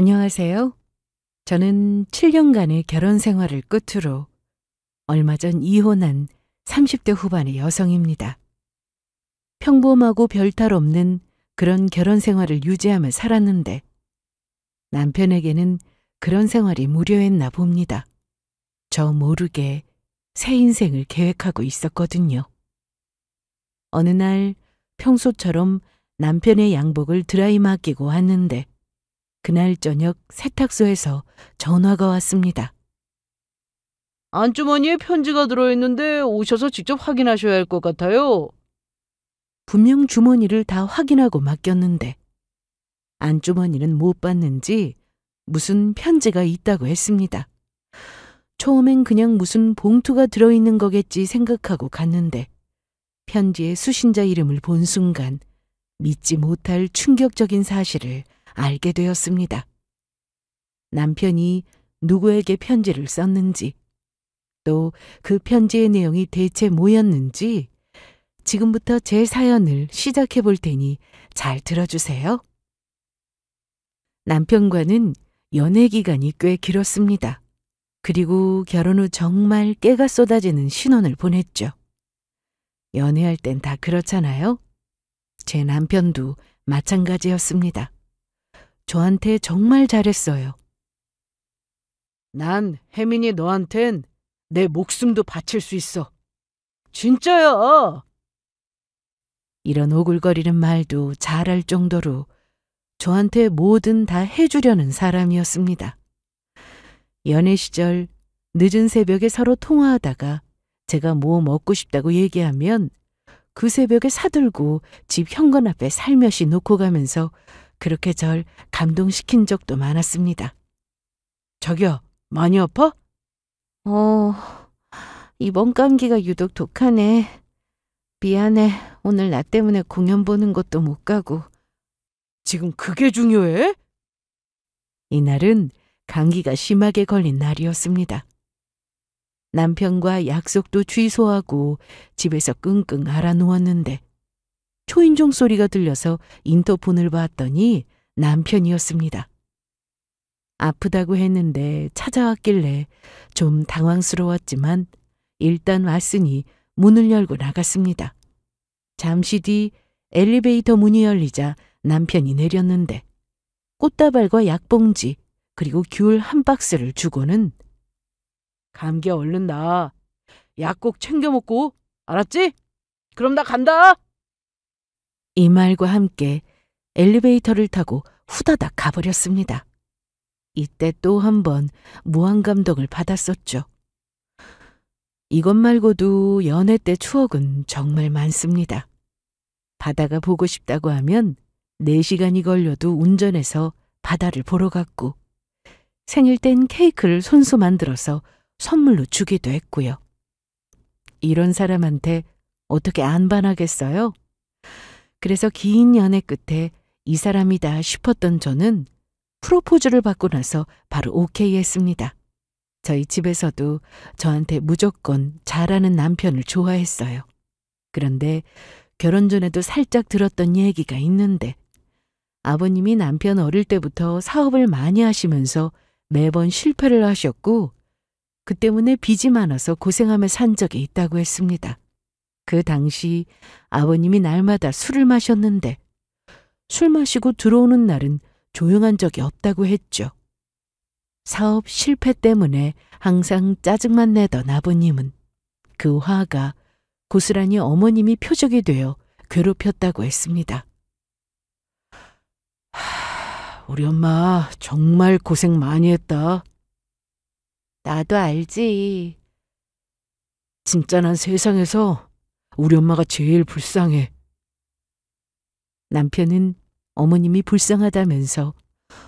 안녕하세요. 저는 7년간의 결혼 생활을 끝으로 얼마 전 이혼한 30대 후반의 여성입니다. 평범하고 별탈 없는 그런 결혼 생활을 유지하며 살았는데 남편에게는 그런 생활이 무료했나 봅니다. 저 모르게 새 인생을 계획하고 있었거든요. 어느 날 평소처럼 남편의 양복을 드라이 맡기고 왔는데 그날 저녁 세탁소에서 전화가 왔습니다. 안주머니에 편지가 들어있는데 오셔서 직접 확인하셔야 할 것 같아요. 분명 주머니를 다 확인하고 맡겼는데 안주머니는 못 봤는지 무슨 편지가 있다고 했습니다. 처음엔 그냥 무슨 봉투가 들어있는 거겠지 생각하고 갔는데 편지의 수신자 이름을 본 순간 믿지 못할 충격적인 사실을 알게 되었습니다. 남편이 누구에게 편지를 썼는지, 또 그 편지의 내용이 대체 뭐였는지 지금부터 제 사연을 시작해 볼 테니 잘 들어주세요. 남편과는 연애 기간이 꽤 길었습니다. 그리고 결혼 후 정말 깨가 쏟아지는 신혼을 보냈죠. 연애할 땐 다 그렇잖아요. 제 남편도 마찬가지였습니다. 저한테 정말 잘했어요. 난 혜민이 너한텐 내 목숨도 바칠 수 있어. 진짜야. 이런 오글거리는 말도 잘할 정도로 저한테 뭐든 다 해주려는 사람이었습니다. 연애 시절 늦은 새벽에 서로 통화하다가 제가 뭐 먹고 싶다고 얘기하면 그 새벽에 사들고 집 현관 앞에 살며시 놓고 가면서 그렇게 절 감동시킨 적도 많았습니다. 자기야, 많이 아파? 이번 감기가 유독 독하네. 미안해. 오늘 나 때문에 공연 보는 것도 못 가고. 지금 그게 중요해? 이날은 감기가 심하게 걸린 날이었습니다. 남편과 약속도 취소하고 집에서 끙끙 앓아 누웠는데 초인종 소리가 들려서 인터폰을 봤더니 남편이었습니다. 아프다고 했는데 찾아왔길래 좀 당황스러웠지만 일단 왔으니 문을 열고 나갔습니다. 잠시 뒤 엘리베이터 문이 열리자 남편이 내렸는데 꽃다발과 약봉지 그리고 귤 한 박스를 주고는 감기 얼른 나. 약 꼭 챙겨 먹고. 알았지? 그럼 나 간다. 이 말과 함께 엘리베이터를 타고 후다닥 가버렸습니다. 이때 또 한 번 무한 감동을 받았었죠. 이것 말고도 연애 때 추억은 정말 많습니다. 바다가 보고 싶다고 하면 4시간이 걸려도 운전해서 바다를 보러 갔고 생일 땐 케이크를 손수 만들어서 선물로 주기도 했고요. 이런 사람한테 어떻게 안 반하겠어요? 그래서 긴 연애 끝에 이 사람이다 싶었던 저는 프로포즈를 받고 나서 바로 오케이 했습니다. 저희 집에서도 저한테 무조건 잘하는 남편을 좋아했어요. 그런데 결혼 전에도 살짝 들었던 얘기가 있는데 아버님이 남편 어릴 때부터 사업을 많이 하시면서 매번 실패를 하셨고 그 때문에 빚이 많아서 고생하며 산 적이 있다고 했습니다. 그 당시 아버님이 날마다 술을 마셨는데 술 마시고 들어오는 날은 조용한 적이 없다고 했죠. 사업 실패 때문에 항상 짜증만 내던 아버님은 그 화가 고스란히 어머님이 표적이 되어 괴롭혔다고 했습니다. 우리 엄마 정말 고생 많이 했다. 나도 알지. 진짜 난 세상에서 우리 엄마가 제일 불쌍해. 남편은 어머님이 불쌍하다면서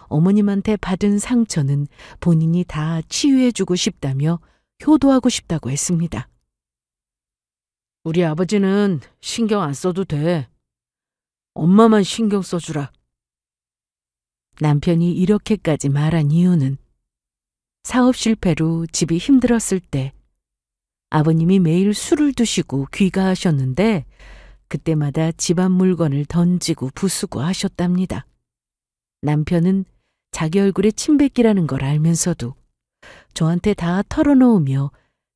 어머님한테 받은 상처는 본인이 다 치유해주고 싶다며 효도하고 싶다고 했습니다. 우리 아버지는 신경 안 써도 돼. 엄마만 신경 써주라. 남편이 이렇게까지 말한 이유는 사업 실패로 집이 힘들었을 때 아버님이 매일 술을 드시고 귀가하셨는데 그때마다 집안 물건을 던지고 부수고 하셨답니다. 남편은 자기 얼굴에 침 뱉기라는 걸 알면서도 저한테 다 털어놓으며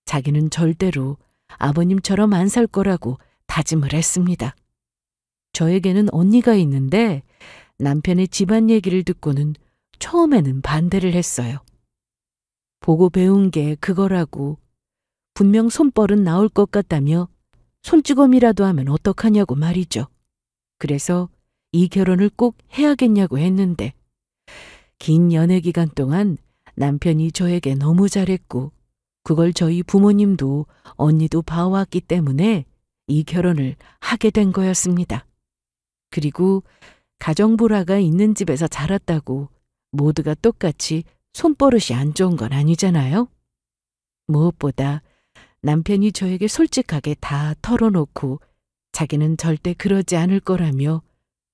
자기는 절대로 아버님처럼 안 살 거라고 다짐을 했습니다. 저에게는 언니가 있는데 남편의 집안 얘기를 듣고는 처음에는 반대를 했어요. 보고 배운 게 그거라고, 분명 손벌은 나올 것 같다며 손찌검이라도 하면 어떡하냐고 말이죠. 그래서 이 결혼을 꼭 해야겠냐고 했는데, 긴 연애 기간 동안 남편이 저에게 너무 잘했고 그걸 저희 부모님도 언니도 봐왔기 때문에 이 결혼을 하게 된 거였습니다. 그리고 가정불화가 있는 집에서 자랐다고 모두가 똑같이 손버릇이 안 좋은 건 아니잖아요. 무엇보다 남편이 저에게 솔직하게 다 털어놓고 자기는 절대 그러지 않을 거라며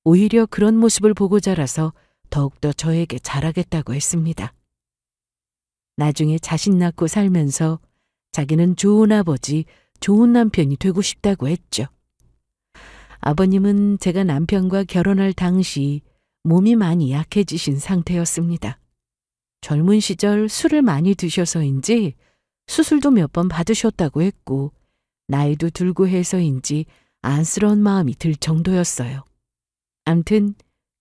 오히려 그런 모습을 보고 자라서 더욱더 저에게 잘하겠다고 했습니다. 나중에 자신 낳고 살면서 자기는 좋은 아버지, 좋은 남편이 되고 싶다고 했죠. 아버님은 제가 남편과 결혼할 당시 몸이 많이 약해지신 상태였습니다. 젊은 시절 술을 많이 드셔서인지 수술도 몇 번 받으셨다고 했고 나이도 들고 해서인지 안쓰러운 마음이 들 정도였어요. 암튼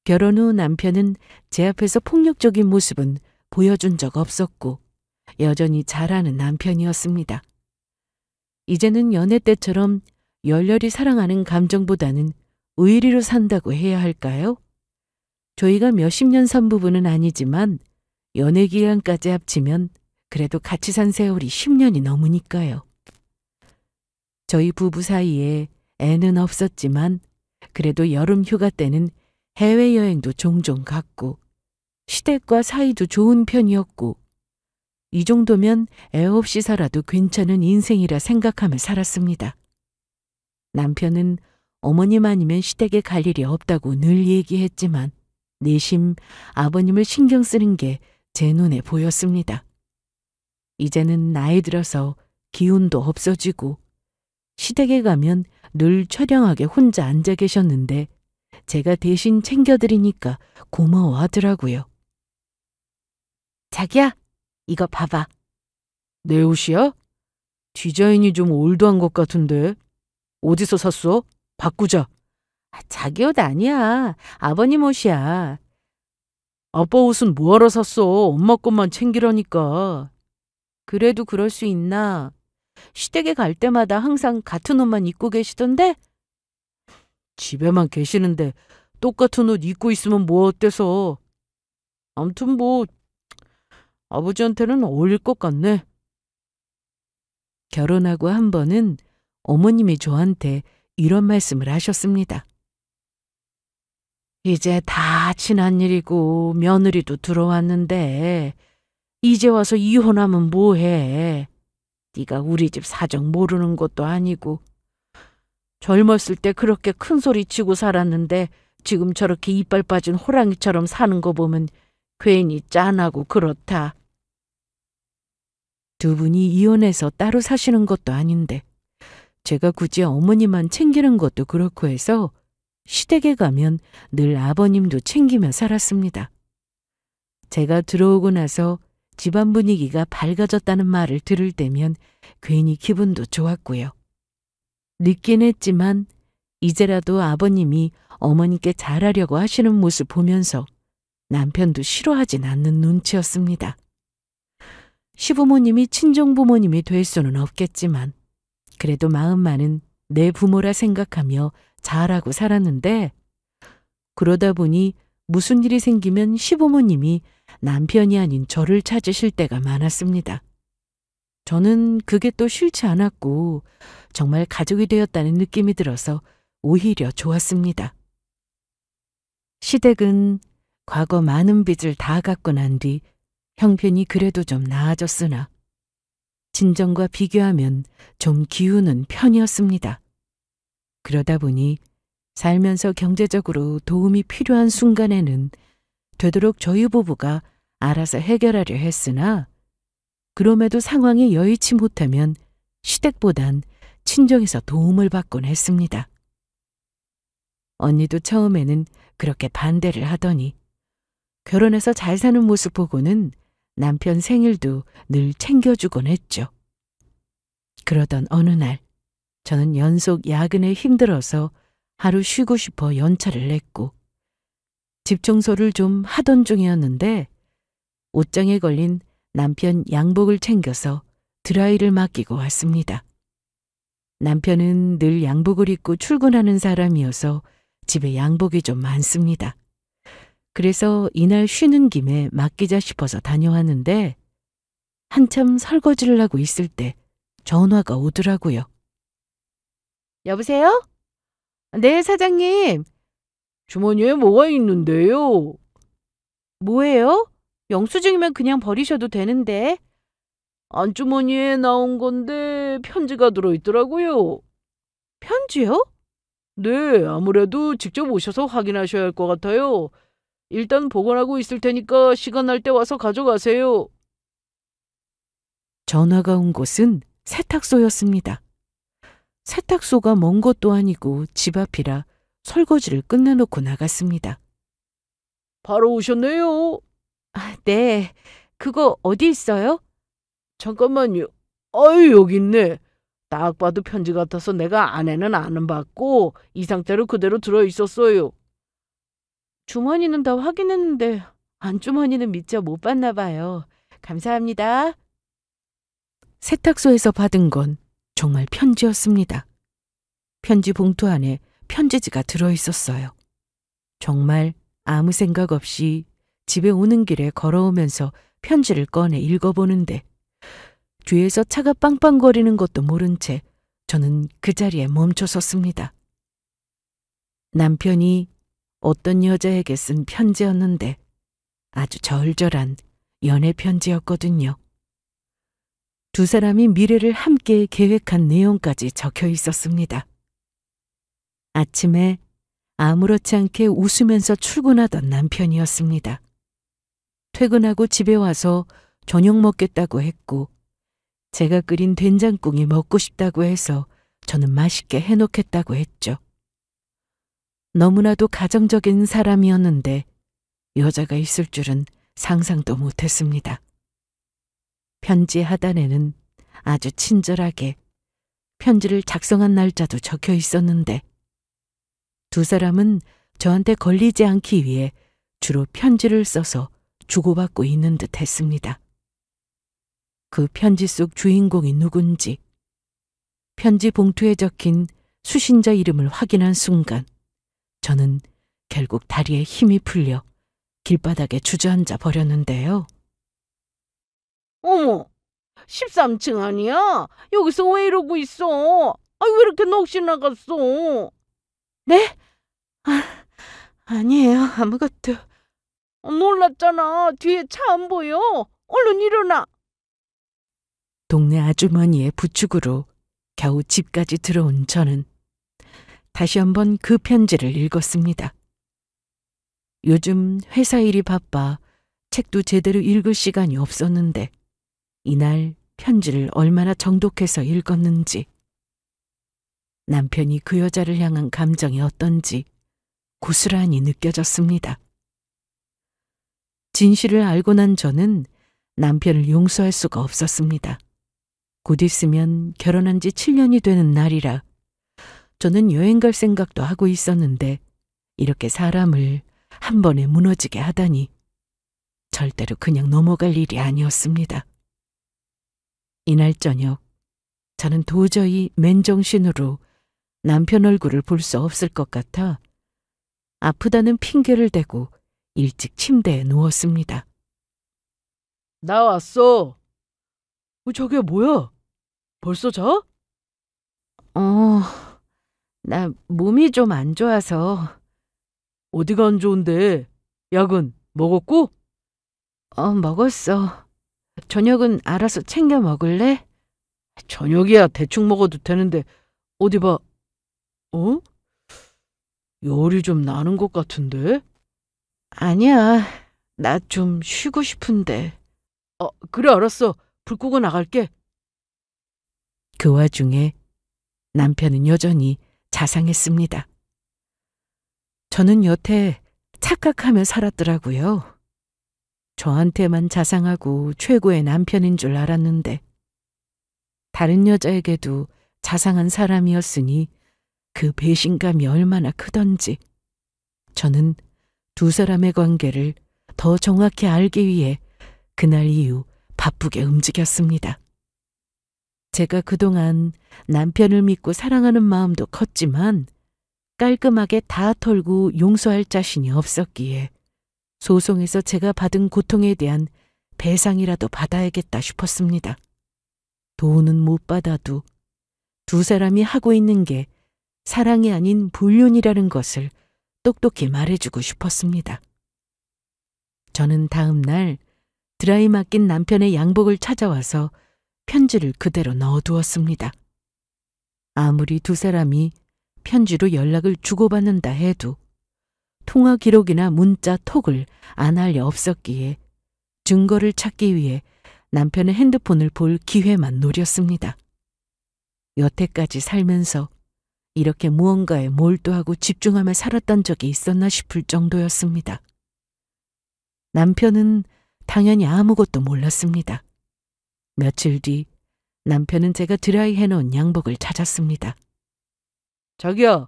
결혼 후 남편은 제 앞에서 폭력적인 모습은 보여준 적 없었고 여전히 잘하는 남편이었습니다. 이제는 연애 때처럼 열렬히 사랑하는 감정보다는 의리로 산다고 해야 할까요? 저희가 몇십 년 산 부부는 아니지만 연애 기간까지 합치면 그래도 같이 산 세월이 10년이 넘으니까요. 저희 부부 사이에 애는 없었지만 그래도 여름 휴가 때는 해외여행도 종종 갔고 시댁과 사이도 좋은 편이었고 이 정도면 애 없이 살아도 괜찮은 인생이라 생각하며 살았습니다. 남편은 어머님 아니면 시댁에 갈 일이 없다고 늘 얘기했지만 내심 아버님을 신경 쓰는 게 제 눈에 보였습니다. 이제는 나이 들어서 기운도 없어지고 시댁에 가면 늘 처량하게 혼자 앉아 계셨는데 제가 대신 챙겨드리니까 고마워하더라고요. 자기야, 이거 봐봐. 내 옷이야? 디자인이 좀 올드한 것 같은데. 어디서 샀어? 바꾸자. 자기 옷 아니야. 아버님 옷이야. 아빠 옷은 뭐하러 샀어? 엄마 것만 챙기라니까. 그래도 그럴 수 있나? 시댁에 갈 때마다 항상 같은 옷만 입고 계시던데? 집에만 계시는데 똑같은 옷 입고 있으면 뭐 어때서. 암튼 뭐 아버지한테는 어울릴 것 같네. 결혼하고 한 번은 어머님이 저한테 이런 말씀을 하셨습니다. 이제 다 지난 일이고 며느리도 들어왔는데 이제 와서 이혼하면 뭐해. 네가 우리 집 사정 모르는 것도 아니고 젊었을 때 그렇게 큰 소리 치고 살았는데 지금 저렇게 이빨 빠진 호랑이처럼 사는 거 보면 괜히 짠하고 그렇다. 두 분이 이혼해서 따로 사시는 것도 아닌데 제가 굳이 어머니만 챙기는 것도 그렇고 해서 시댁에 가면 늘 아버님도 챙기며 살았습니다. 제가 들어오고 나서 집안 분위기가 밝아졌다는 말을 들을 때면 괜히 기분도 좋았고요. 늦긴 했지만 이제라도 아버님이 어머니께 잘하려고 하시는 모습 보면서 남편도 싫어하진 않는 눈치였습니다. 시부모님이 친정부모님이 될 수는 없겠지만 그래도 마음만은 내 부모라 생각하며 잘하고 살았는데 그러다 보니 무슨 일이 생기면 시부모님이 남편이 아닌 저를 찾으실 때가 많았습니다. 저는 그게 또 싫지 않았고 정말 가족이 되었다는 느낌이 들어서 오히려 좋았습니다. 시댁은 과거 많은 빚을 다 갚고 난 뒤 형편이 그래도 좀 나아졌으나 친정과 비교하면 좀 기우는 편이었습니다. 그러다 보니 살면서 경제적으로 도움이 필요한 순간에는 되도록 저희 부부가 알아서 해결하려 했으나 그럼에도 상황이 여의치 못하면 시댁보단 친정에서 도움을 받곤 했습니다. 언니도 처음에는 그렇게 반대를 하더니 결혼해서 잘 사는 모습 보고는 남편 생일도 늘 챙겨주곤 했죠. 그러던 어느 날 저는 연속 야근에 힘들어서 하루 쉬고 싶어 연차를 냈고 집 청소를 좀 하던 중이었는데 옷장에 걸린 남편 양복을 챙겨서 드라이를 맡기고 왔습니다. 남편은 늘 양복을 입고 출근하는 사람이어서 집에 양복이 좀 많습니다. 그래서 이날 쉬는 김에 맡기자 싶어서 다녀왔는데 한참 설거지를 하고 있을 때 전화가 오더라고요. 여보세요? 네, 사장님. 주머니에 뭐가 있는데요? 뭐예요? 영수증이면 그냥 버리셔도 되는데. 안주머니에 나온 건데 편지가 들어있더라고요. 편지요? 네, 아무래도 직접 오셔서 확인하셔야 할 것 같아요. 일단 보관하고 있을 테니까 시간 날 때 와서 가져가세요. 전화가 온 곳은 세탁소였습니다. 세탁소가 먼 것도 아니고 집 앞이라 설거지를 끝내놓고 나갔습니다. 바로 오셨네요. 네, 그거 어디 있어요? 잠깐만요. 아유, 여기 있네. 딱 봐도 편지 같아서 내가 안에는 안 받고 이 상태로 그대로 들어있었어요. 주머니는 다 확인했는데 안주머니는 미처 못 봤나 봐요. 감사합니다. 세탁소에서 받은 건 정말 편지였습니다. 편지 봉투 안에 편지지가 들어있었어요. 정말 아무 생각 없이 집에 오는 길에 걸어오면서 편지를 꺼내 읽어보는데 뒤에서 차가 빵빵거리는 것도 모른 채 저는 그 자리에 멈춰 섰습니다. 남편이 어떤 여자에게 쓴 편지였는데 아주 절절한 연애 편지였거든요. 두 사람이 미래를 함께 계획한 내용까지 적혀 있었습니다. 아침에 아무렇지 않게 웃으면서 출근하던 남편이었습니다. 퇴근하고 집에 와서 저녁 먹겠다고 했고 제가 끓인 된장국이 먹고 싶다고 해서 저는 맛있게 해놓겠다고 했죠. 너무나도 가정적인 사람이었는데 여자가 있을 줄은 상상도 못했습니다. 편지 하단에는 아주 친절하게 편지를 작성한 날짜도 적혀 있었는데 두 사람은 저한테 걸리지 않기 위해 주로 편지를 써서 주고받고 있는 듯 했습니다. 그 편지 속 주인공이 누군지, 편지 봉투에 적힌 수신자 이름을 확인한 순간 저는 결국 다리에 힘이 풀려 길바닥에 주저앉아 버렸는데요. 어머, 13층 아니야? 여기서 왜 이러고 있어? 왜 이렇게 넋이 나갔어? 네? 아니에요. 아무것도. 놀랐잖아. 뒤에 차 안 보여? 얼른 일어나. 동네 아주머니의 부축으로 겨우 집까지 들어온 저는 다시 한번 그 편지를 읽었습니다. 요즘 회사 일이 바빠 책도 제대로 읽을 시간이 없었는데 이날 편지를 얼마나 정독해서 읽었는지 남편이 그 여자를 향한 감정이 어떤지 고스란히 느껴졌습니다. 진실을 알고 난 저는 남편을 용서할 수가 없었습니다. 곧 있으면 결혼한 지 7년이 되는 날이라 저는 여행 갈 생각도 하고 있었는데 이렇게 사람을 한 번에 무너지게 하다니 절대로 그냥 넘어갈 일이 아니었습니다. 이날 저녁 저는 도저히 맨정신으로 남편 얼굴을 볼 수 없을 것 같아 아프다는 핑계를 대고 일찍 침대에 누웠습니다. 나왔어. 저게 뭐야? 벌써 자? 나 몸이 좀 안 좋아서. 어디가 안 좋은데? 약은 먹었고? 먹었어. 저녁은 알아서 챙겨 먹을래? 저녁이야 대충 먹어도 되는데 어디 봐. 열이 좀 나는 것 같은데? 아니야. 나 좀 쉬고 싶은데. 그래 알았어. 불 끄고 나갈게. 그 와중에 남편은 여전히 자상했습니다. 저는 여태 착각하며 살았더라고요. 저한테만 자상하고 최고의 남편인 줄 알았는데 다른 여자에게도 자상한 사람이었으니 그 배신감이 얼마나 크던지 저는 두 사람의 관계를 더 정확히 알기 위해 그날 이후 바쁘게 움직였습니다. 제가 그동안 남편을 믿고 사랑하는 마음도 컸지만 깔끔하게 다 털고 용서할 자신이 없었기에 소송에서 제가 받은 고통에 대한 배상이라도 받아야겠다 싶었습니다. 돈은 못 받아도 두 사람이 하고 있는 게 사랑이 아닌 불륜이라는 것을 똑똑히 말해주고 싶었습니다. 저는 다음 날 드라이 맡긴 남편의 양복을 찾아와서 편지를 그대로 넣어두었습니다. 아무리 두 사람이 편지로 연락을 주고받는다 해도 통화 기록이나 문자, 톡을 안 할 리 없었기에 증거를 찾기 위해 남편의 핸드폰을 볼 기회만 노렸습니다. 여태까지 살면서 이렇게 무언가에 몰두하고 집중하며 살았던 적이 있었나 싶을 정도였습니다. 남편은 당연히 아무것도 몰랐습니다. 며칠 뒤 남편은 제가 드라이 해놓은 양복을 찾았습니다. 자기야,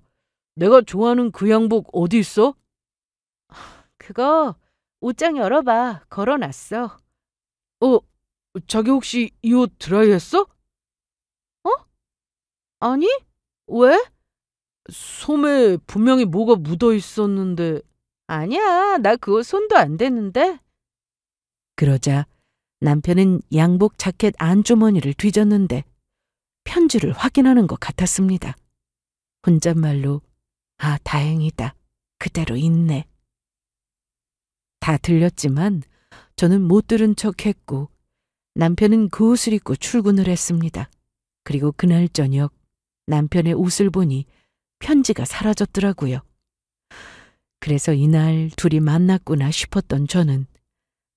내가 좋아하는 그 양복 어디 있어? 그거 옷장 열어봐. 걸어놨어. 자기 혹시 이 옷 드라이했어? 아니? 왜? 솜에 분명히 뭐가 묻어 있었는데. 아니야. 나 그 옷 손도 안 댔는데. 그러자 남편은 양복 자켓 안주머니를 뒤졌는데 편지를 확인하는 것 같았습니다. 혼잣말로 아, 다행이다. 그대로 있네. 다 들렸지만 저는 못 들은 척했고 남편은 그 옷을 입고 출근을 했습니다. 그리고 그날 저녁 남편의 옷을 보니 편지가 사라졌더라고요. 그래서 이날 둘이 만났구나 싶었던 저는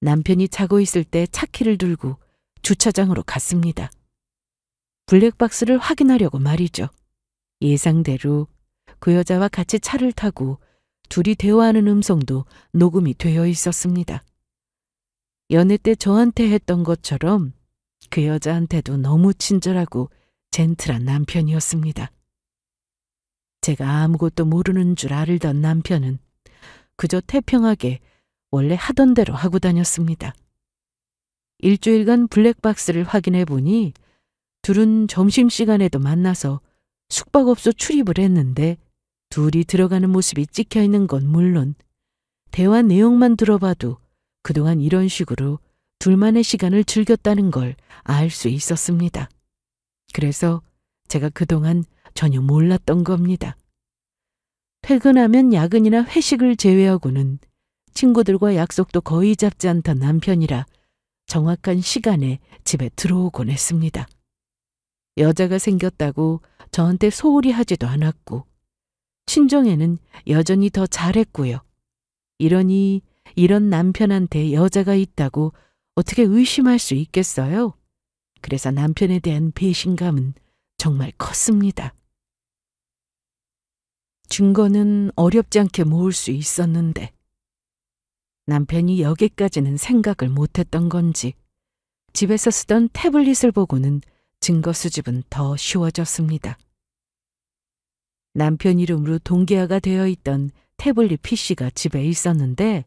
남편이 자고 있을 때 차키를 들고 주차장으로 갔습니다. 블랙박스를 확인하려고 말이죠. 예상대로 그 여자와 같이 차를 타고 둘이 대화하는 음성도 녹음이 되어 있었습니다. 연애 때 저한테 했던 것처럼 그 여자한테도 너무 친절하고 젠틀한 남편이었습니다. 제가 아무것도 모르는 줄 알던 남편은 그저 태평하게 원래 하던 대로 하고 다녔습니다. 일주일간 블랙박스를 확인해 보니 둘은 점심시간에도 만나서 숙박업소 출입을 했는데 둘이 들어가는 모습이 찍혀 있는 건 물론 대화 내용만 들어봐도 그동안 이런 식으로 둘만의 시간을 즐겼다는 걸 알 수 있었습니다. 그래서 제가 그동안 전혀 몰랐던 겁니다. 퇴근하면 야근이나 회식을 제외하고는 친구들과 약속도 거의 잡지 않던 남편이라 정확한 시간에 집에 들어오곤 했습니다. 여자가 생겼다고 저한테 소홀히 하지도 않았고 친정에는 여전히 더 잘했고요. 이러니 이런 남편한테 여자가 있다고 어떻게 의심할 수 있겠어요? 그래서 남편에 대한 배신감은 정말 컸습니다. 증거는 어렵지 않게 모을 수 있었는데 남편이 여기까지는 생각을 못했던 건지 집에서 쓰던 태블릿을 보고는 증거 수집은 더 쉬워졌습니다. 남편 이름으로 동기화가 되어 있던 태블릿 PC가 집에 있었는데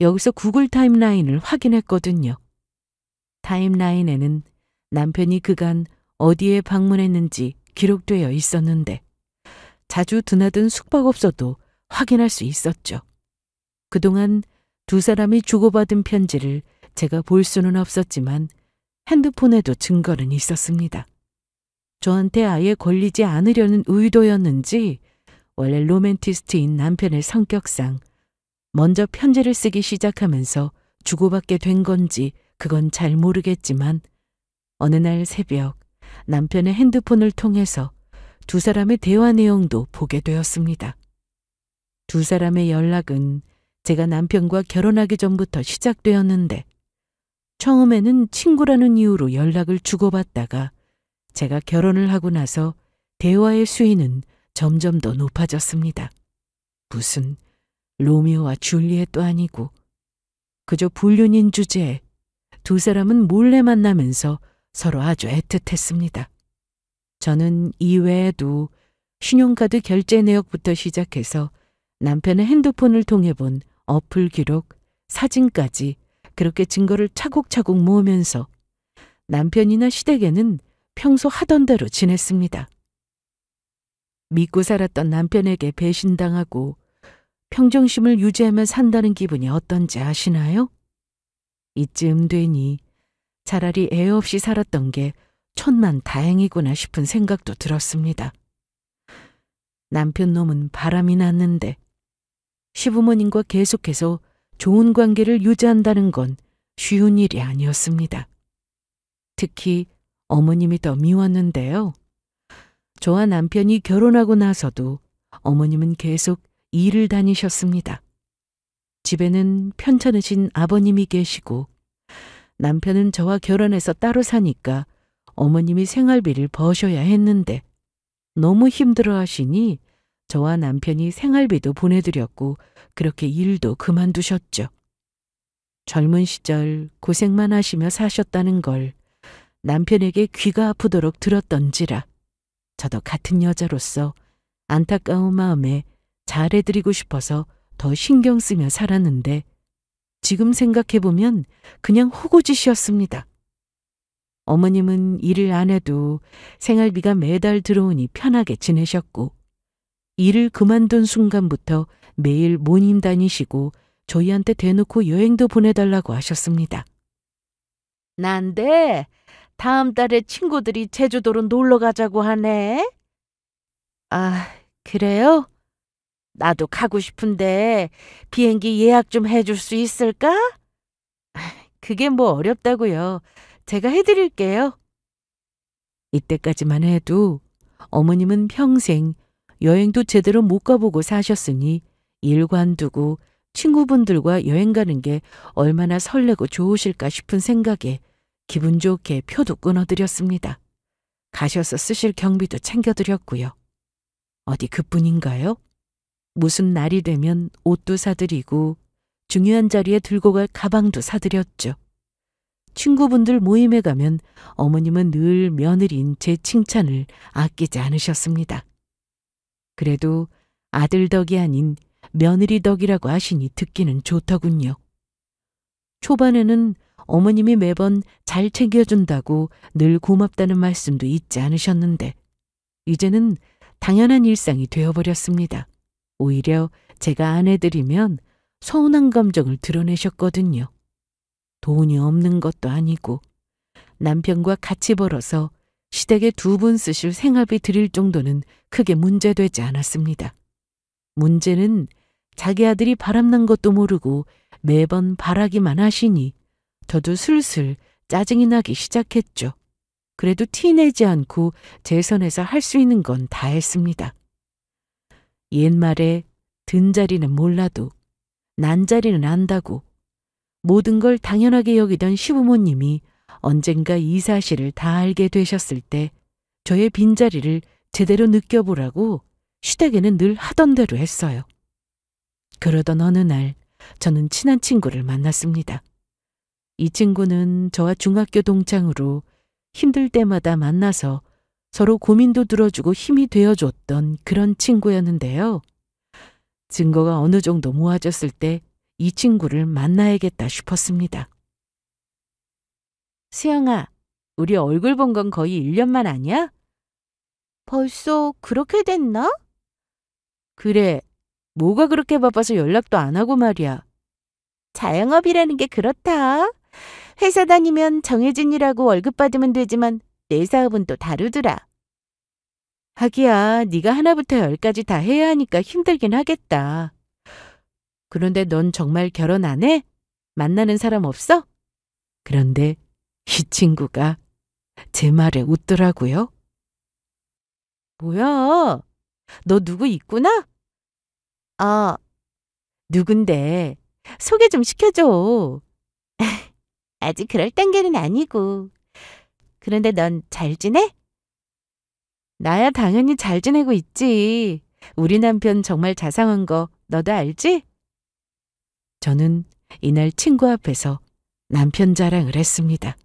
여기서 구글 타임라인을 확인했거든요. 타임라인에는 남편이 그간 어디에 방문했는지 기록되어 있었는데 자주 드나든 숙박업소도 확인할 수 있었죠. 그동안 두 사람이 주고받은 편지를 제가 볼 수는 없었지만 핸드폰에도 증거는 있었습니다. 저한테 아예 걸리지 않으려는 의도였는지 원래 로맨티스트인 남편의 성격상 먼저 편지를 쓰기 시작하면서 주고받게 된 건지 그건 잘 모르겠지만 어느 날 새벽 남편의 핸드폰을 통해서 두 사람의 대화 내용도 보게 되었습니다. 두 사람의 연락은 제가 남편과 결혼하기 전부터 시작되었는데 처음에는 친구라는 이유로 연락을 주고받다가 제가 결혼을 하고 나서 대화의 수위는 점점 더 높아졌습니다. 무슨 로미오와 줄리엣도 아니고 그저 불륜인 주제에 두 사람은 몰래 만나면서 서로 아주 애틋했습니다. 저는 이외에도 신용카드 결제 내역부터 시작해서 남편의 핸드폰을 통해 본 어플 기록, 사진까지 그렇게 증거를 차곡차곡 모으면서 남편이나 시댁에는 평소 하던 대로 지냈습니다. 믿고 살았던 남편에게 배신당하고 평정심을 유지하며 산다는 기분이 어떤지 아시나요? 이쯤 되니 차라리 애 없이 살았던 게 천만 다행이구나 싶은 생각도 들었습니다. 남편 놈은 바람이 났는데 시부모님과 계속해서 좋은 관계를 유지한다는 건 쉬운 일이 아니었습니다. 특히 어머님이 더 미웠는데요. 저와 남편이 결혼하고 나서도 어머님은 계속 일을 다니셨습니다. 집에는 편찮으신 아버님이 계시고 남편은 저와 결혼해서 따로 사니까 어머님이 생활비를 버셔야 했는데 너무 힘들어 하시니 저와 남편이 생활비도 보내드렸고 그렇게 일도 그만두셨죠. 젊은 시절 고생만 하시며 사셨다는 걸 남편에게 귀가 아프도록 들었던지라 저도 같은 여자로서 안타까운 마음에 잘해드리고 싶어서 더 신경 쓰며 살았는데 지금 생각해보면 그냥 호구짓이었습니다. 어머님은 일을 안 해도 생활비가 매달 들어오니 편하게 지내셨고 일을 그만둔 순간부터 매일 모임 다니시고 저희한테 대놓고 여행도 보내달라고 하셨습니다. 난데 다음 달에 친구들이 제주도로 놀러 가자고 하네. 아, 그래요? 나도 가고 싶은데 비행기 예약 좀 해줄 수 있을까? 그게 뭐 어렵다고요. 제가 해드릴게요. 이때까지만 해도 어머님은 평생 여행도 제대로 못 가보고 사셨으니 일 관두고 친구분들과 여행 가는 게 얼마나 설레고 좋으실까 싶은 생각에 기분 좋게 표도 끊어드렸습니다. 가셔서 쓰실 경비도 챙겨드렸고요. 어디 그뿐인가요? 무슨 날이 되면 옷도 사드리고 중요한 자리에 들고 갈 가방도 사드렸죠. 친구분들 모임에 가면 어머님은 늘 며느리인 제 칭찬을 아끼지 않으셨습니다. 그래도 아들 덕이 아닌 며느리 덕이라고 하시니 듣기는 좋더군요. 초반에는 어머님이 매번 잘 챙겨준다고 늘 고맙다는 말씀도 잊지 않으셨는데 이제는 당연한 일상이 되어버렸습니다. 오히려 제가 안 해드리면 서운한 감정을 드러내셨거든요. 돈이 없는 것도 아니고 남편과 같이 벌어서 시댁에 두 분 쓰실 생활비 드릴 정도는 크게 문제되지 않았습니다. 문제는 자기 아들이 바람난 것도 모르고 매번 바라기만 하시니 저도 슬슬 짜증이 나기 시작했죠. 그래도 티내지 않고 제 선에서 할 수 있는 건 다 했습니다. 옛말에 든 자리는 몰라도 난 자리는 안다고 모든 걸 당연하게 여기던 시부모님이 언젠가 이 사실을 다 알게 되셨을 때 저의 빈자리를 제대로 느껴보라고 시댁에는 늘 하던 대로 했어요. 그러던 어느 날 저는 친한 친구를 만났습니다. 이 친구는 저와 중학교 동창으로 힘들 때마다 만나서 서로 고민도 들어주고 힘이 되어줬던 그런 친구였는데요. 증거가 어느 정도 모아졌을 때 이 친구를 만나야겠다 싶었습니다. 수영아, 우리 얼굴 본 건 거의 1년만 아니야? 벌써 그렇게 됐나? 그래, 뭐가 그렇게 바빠서 연락도 안 하고 말이야. 자영업이라는 게 그렇다. 회사 다니면 정해진 일하고 월급 받으면 되지만 내 사업은 또 다르더라. 하기야, 네가 하나부터 열까지 다 해야 하니까 힘들긴 하겠다. 그런데 넌 정말 결혼 안 해? 만나는 사람 없어? 그런데 이 친구가 제 말에 웃더라고요. 뭐야? 너 누구 있구나? 누군데? 소개 좀 시켜줘. 아직 그럴 단계는 아니고. 그런데 넌 잘 지내? 나야 당연히 잘 지내고 있지. 우리 남편 정말 자상한 거 너도 알지? 저는 이날 친구 앞에서 남편 자랑을 했습니다.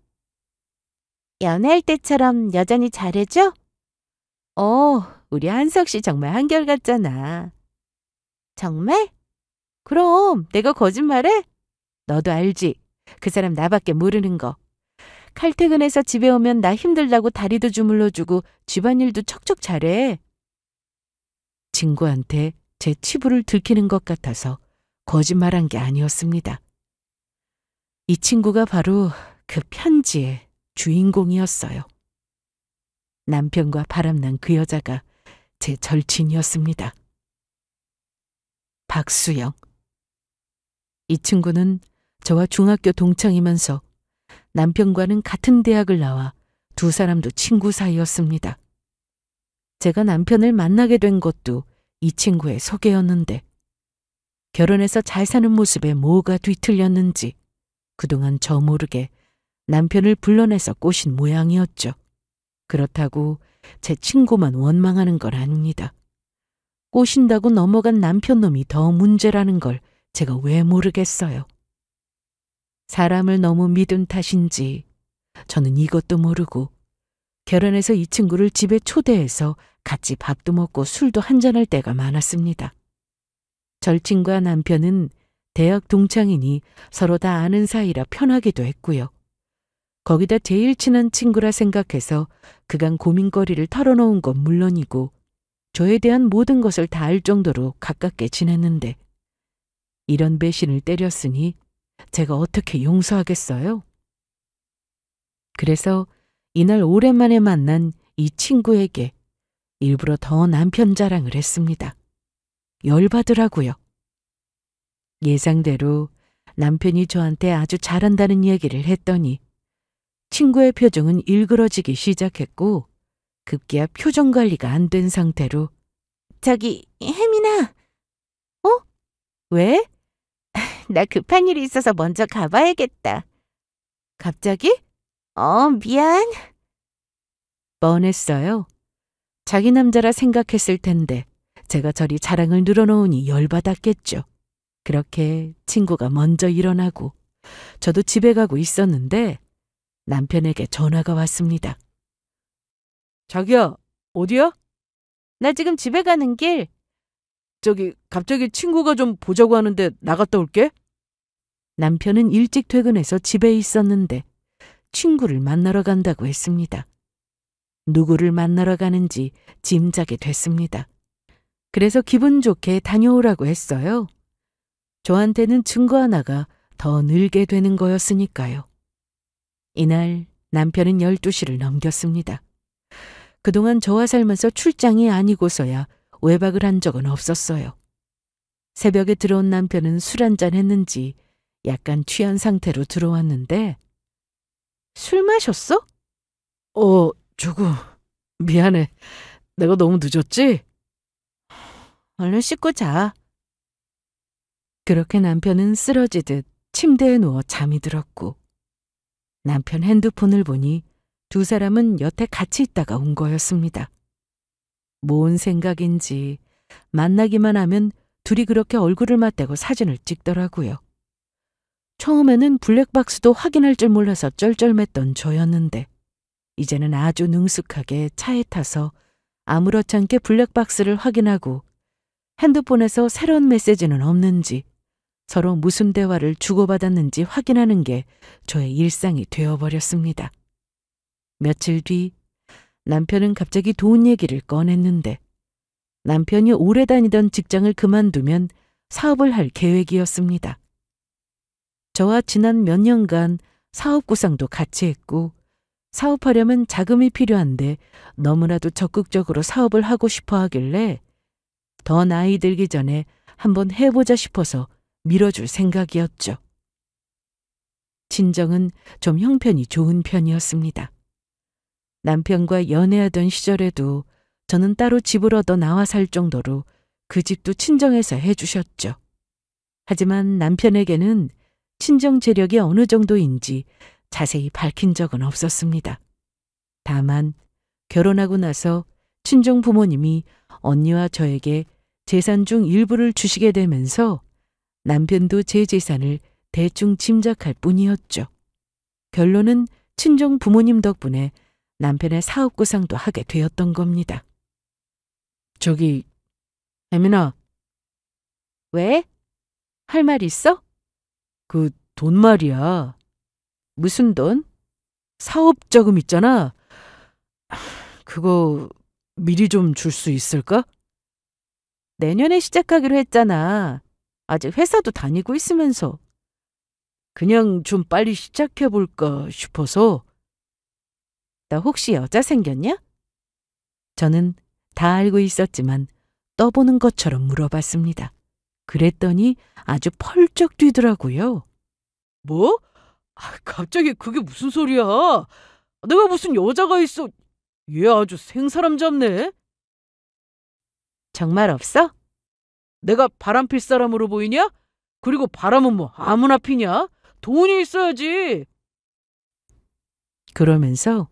연애할 때처럼 여전히 잘해줘? 우리 한석 씨 정말 한결같잖아. 정말? 그럼 내가 거짓말해? 너도 알지? 그 사람 나밖에 모르는 거. 칼퇴근해서 집에 오면 나 힘들다고 다리도 주물러주고 집안일도 척척 잘해. 친구한테 제 치부를 들키는 것 같아서 거짓말한 게 아니었습니다. 이 친구가 바로 그 편지의 주인공이었어요. 남편과 바람난 그 여자가 제 절친이었습니다. 박수영. 이 친구는 저와 중학교 동창이면서 남편과는 같은 대학을 나와 두 사람도 친구 사이였습니다. 제가 남편을 만나게 된 것도 이 친구의 소개였는데 결혼해서 잘 사는 모습에 뭐가 뒤틀렸는지 그동안 저 모르게 남편을 불러내서 꼬신 모양이었죠. 그렇다고 제 친구만 원망하는 건 아닙니다. 꼬신다고 넘어간 남편 놈이 더 문제라는 걸 제가 왜 모르겠어요. 사람을 너무 믿은 탓인지 저는 이것도 모르고 결혼해서 이 친구를 집에 초대해서 같이 밥도 먹고 술도 한잔할 때가 많았습니다. 절친과 남편은 대학 동창이니 서로 다 아는 사이라 편하기도 했고요. 거기다 제일 친한 친구라 생각해서 그간 고민거리를 털어놓은 건 물론이고 저에 대한 모든 것을 다 알 정도로 가깝게 지냈는데 이런 배신을 때렸으니 제가 어떻게 용서하겠어요? 그래서 이날 오랜만에 만난 이 친구에게 일부러 더 남편 자랑을 했습니다. 열받으라고요. 예상대로 남편이 저한테 아주 잘한다는 얘기를 했더니 친구의 표정은 일그러지기 시작했고 급기야 표정 관리가 안 된 상태로 저기 혜민아. 왜? 나 급한 일이 있어서 먼저 가봐야겠다. 갑자기? 미안. 뻔했어요. 자기 남자라 생각했을 텐데 제가 저리 자랑을 늘어놓으니 열받았겠죠. 그렇게 친구가 먼저 일어나고 저도 집에 가고 있었는데 남편에게 전화가 왔습니다. 자기야, 어디야? 나 지금 집에 가는 길. 저기 갑자기 친구가 좀 보자고 하는데 나갔다 올게. 남편은 일찍 퇴근해서 집에 있었는데 친구를 만나러 간다고 했습니다. 누구를 만나러 가는지 짐작이 됐습니다. 그래서 기분 좋게 다녀오라고 했어요. 저한테는 증거 하나가 더 늘게 되는 거였으니까요. 이날 남편은 12시를 넘겼습니다. 그동안 저와 살면서 출장이 아니고서야 외박을 한 적은 없었어요. 새벽에 들어온 남편은 술 한잔 했는지 약간 취한 상태로 들어왔는데 술 마셨어? 조금 미안해. 내가 너무 늦었지? 얼른 씻고 자. 그렇게 남편은 쓰러지듯 침대에 누워 잠이 들었고 남편 핸드폰을 보니 두 사람은 여태 같이 있다가 온 거였습니다. 뭔 생각인지 만나기만 하면 둘이 그렇게 얼굴을 맞대고 사진을 찍더라고요. 처음에는 블랙박스도 확인할 줄 몰라서 쩔쩔맸던 저였는데 이제는 아주 능숙하게 차에 타서 아무렇지 않게 블랙박스를 확인하고 핸드폰에서 새로운 메시지는 없는지 서로 무슨 대화를 주고받았는지 확인하는 게 저의 일상이 되어버렸습니다. 며칠 뒤 남편은 갑자기 돈 얘기를 꺼냈는데 남편이 오래 다니던 직장을 그만두면 사업을 할 계획이었습니다. 저와 지난 몇 년간 사업 구상도 같이 했고 사업하려면 자금이 필요한데 너무나도 적극적으로 사업을 하고 싶어 하길래 더 나이 들기 전에 한번 해보자 싶어서 밀어줄 생각이었죠. 친정은 좀 형편이 좋은 편이었습니다. 남편과 연애하던 시절에도 저는 따로 집을 얻어 나와 살 정도로 그 집도 친정에서 해주셨죠. 하지만 남편에게는 친정 재력이 어느 정도인지 자세히 밝힌 적은 없었습니다. 다만 결혼하고 나서 친정 부모님이 언니와 저에게 재산 중 일부를 주시게 되면서 남편도 제 재산을 대충 짐작할 뿐이었죠. 결론은 친정 부모님 덕분에 남편의 사업구상도 하게 되었던 겁니다. 저기, 혜민아, 왜? 할 말 있어? 그 돈 말이야. 무슨 돈? 사업자금 있잖아. 그거 미리 좀 줄 수 있을까? 내년에 시작하기로 했잖아. 아직 회사도 다니고 있으면서. 그냥 좀 빨리 시작해볼까 싶어서. 나 혹시 여자 생겼냐? 저는 다 알고 있었지만 떠보는 것처럼 물어봤습니다. 그랬더니 아주 펄쩍 뛰더라고요. 뭐? 갑자기 그게 무슨 소리야? 내가 무슨 여자가 있어. 얘 아주 생사람 잡네. 정말 없어? 내가 바람 필 사람으로 보이냐? 그리고 바람은 뭐 아무나 피냐? 돈이 있어야지. 그러면서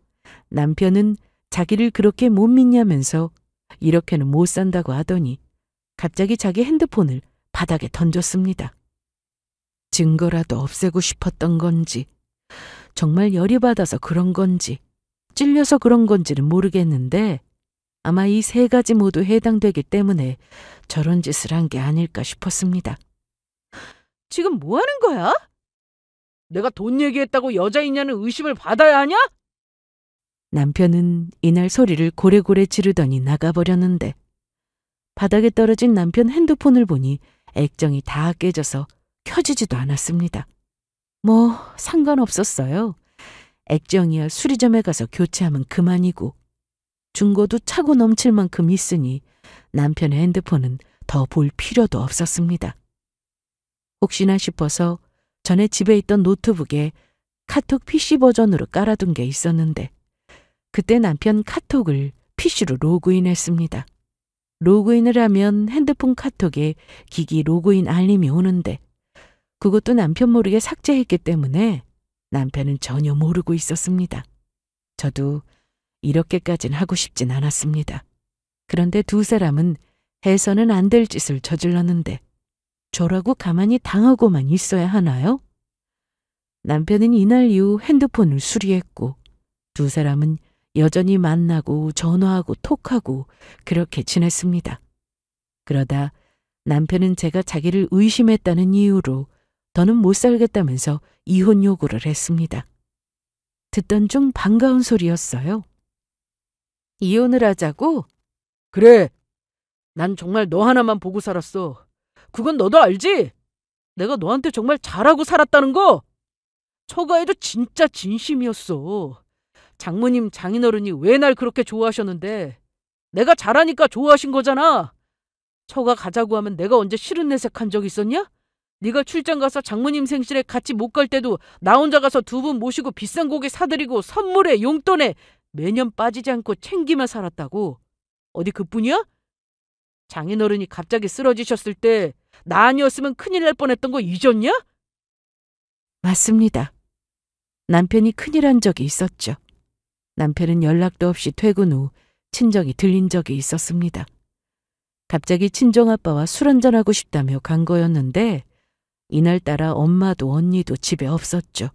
남편은 자기를 그렇게 못 믿냐면서 이렇게는 못 산다고 하더니 갑자기 자기 핸드폰을 바닥에 던졌습니다. 증거라도 없애고 싶었던 건지, 정말 열이 받아서 그런 건지, 찔려서 그런 건지는 모르겠는데 아마 이 세 가지 모두 해당되기 때문에 저런 짓을 한 게 아닐까 싶었습니다. 지금 뭐 하는 거야? 내가 돈 얘기했다고 여자 있냐는 의심을 받아야 하냐? 남편은 이날 소리를 고래고래 지르더니 나가버렸는데 바닥에 떨어진 남편 핸드폰을 보니 액정이 다 깨져서 켜지지도 않았습니다. 뭐 상관없었어요. 액정이야 수리점에 가서 교체하면 그만이고 중고도 차고 넘칠 만큼 있으니 남편의 핸드폰은 더 볼 필요도 없었습니다. 혹시나 싶어서 전에 집에 있던 노트북에 카톡 PC 버전으로 깔아둔 게 있었는데 그때 남편 카톡을 PC로 로그인했습니다. 로그인을 하면 핸드폰 카톡에 기기 로그인 알림이 오는데 그것도 남편 모르게 삭제했기 때문에 남편은 전혀 모르고 있었습니다. 저도 이렇게까진 하고 싶진 않았습니다. 그런데 두 사람은 해서는 안 될 짓을 저질렀는데 저라고 가만히 당하고만 있어야 하나요? 남편은 이날 이후 핸드폰을 수리했고 두 사람은 여전히 만나고 전화하고 톡하고 그렇게 지냈습니다. 그러다 남편은 제가 자기를 의심했다는 이유로 더는 못 살겠다면서 이혼 요구를 했습니다. 듣던 중 반가운 소리였어요. 이혼을 하자고? 그래. 난 정말 너 하나만 보고 살았어. 그건 너도 알지? 내가 너한테 정말 잘하고 살았다는 거. 처가에도 진짜 진심이었어. 장모님 장인어른이 왜 날 그렇게 좋아하셨는데 내가 잘하니까 좋아하신 거잖아. 처가 가자고 하면 내가 언제 싫은 내색한 적 있었냐? 네가 출장 가서 장모님 생신에 같이 못 갈 때도 나 혼자 가서 두 분 모시고 비싼 고기 사드리고 선물에 용돈에 매년 빠지지 않고 챙기며 살았다고. 어디 그뿐이야? 장인어른이 갑자기 쓰러지셨을 때 나 아니었으면 큰일 날 뻔했던 거 잊었냐? 맞습니다. 남편이 큰일 한 적이 있었죠. 남편은 연락도 없이 퇴근 후 친정이 들린 적이 있었습니다. 갑자기 친정아빠와 술 한잔하고 싶다며 간 거였는데 이날따라 엄마도 언니도 집에 없었죠.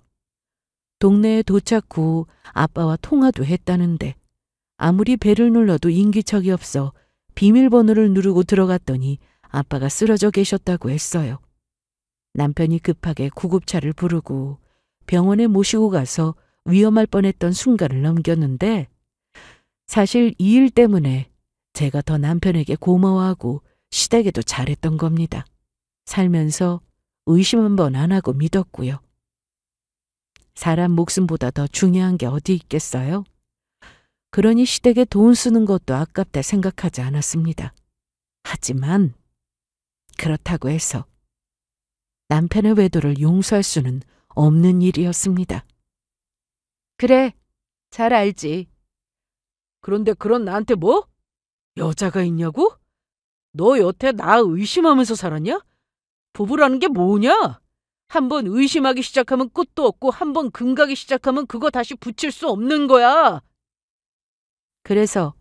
동네에 도착 후 아빠와 통화도 했다는데 아무리 배를 눌러도 인기척이 없어 비밀번호를 누르고 들어갔더니 아빠가 쓰러져 계셨다고 했어요. 남편이 급하게 구급차를 부르고 병원에 모시고 가서 위험할 뻔했던 순간을 넘겼는데 사실 이 일 때문에 제가 더 남편에게 고마워하고 시댁에도 잘했던 겁니다. 살면서 의심 한 번 안 하고 믿었고요. 사람 목숨보다 더 중요한 게 어디 있겠어요? 그러니 시댁에 돈 쓰는 것도 아깝다 생각하지 않았습니다. 하지만 그렇다고 해서 남편의 외도를 용서할 수는 없는 일이었습니다. 그래, 잘 알지. 그런데 그런 나한테 뭐? 여자가 있냐고? 너 여태 나 의심하면서 살았냐? 부부라는 게 뭐냐? 한 번 의심하기 시작하면 끝도 없고 한 번 금가기 시작하면 그거 다시 붙일 수 없는 거야. 그래서